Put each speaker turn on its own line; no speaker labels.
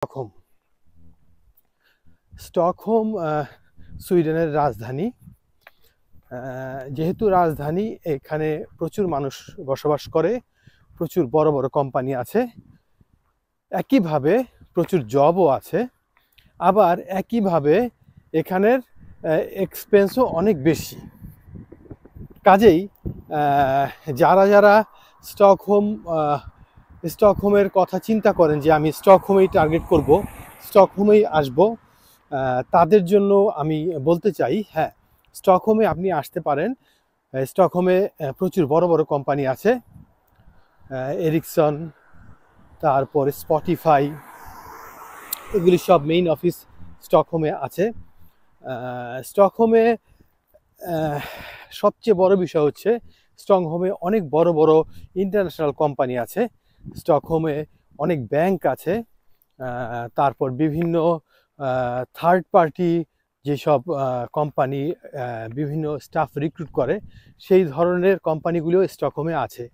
Stockholm Stockholm সুইডেনের রাজধানী। যেহেতু রাজধানী, এখানে প্রচুর মানুষ বসবাস করে, প্রচুর বড় বড় কোম্পানি আছে, একইভাবে প্রচুর জবও আছে। আবার একইভাবে এখানের এক্সপেন্সও অনেক বেশি। কাজেই যারা যারা স্টকহোম স্টকহোমের কথা চিন্তা করেন যে আমি স্টকহোমেই টার্গেট করব, স্টকহোমেই আসব, তাদের জন্য আমি বলতে চাই, হ্যাঁ, স্টকহোমে আপনি আসতে পারেন। স্টকহোমে প্রচুর বড় বড় কোম্পানি আছে, এরিকসন, তারপর স্পটিফাই, এগুলি সব মেইন অফিস স্টকহোমে আছে। স্টকহোমে সবচেয়ে বড় বিষয় হচ্ছে স্টকহোমে অনেক বড় বড় ইন্টারন্যাশনাল কোম্পানি আছে। স্টকহোমে অনেক ব্যাংক আছে, তারপর বিভিন্ন থার্ড পার্টি যেসব কোম্পানি বিভিন্ন স্টাফ রিক্রুট করে, সেই ধরনের কোম্পানিগুলিও স্টকহোমে আছে।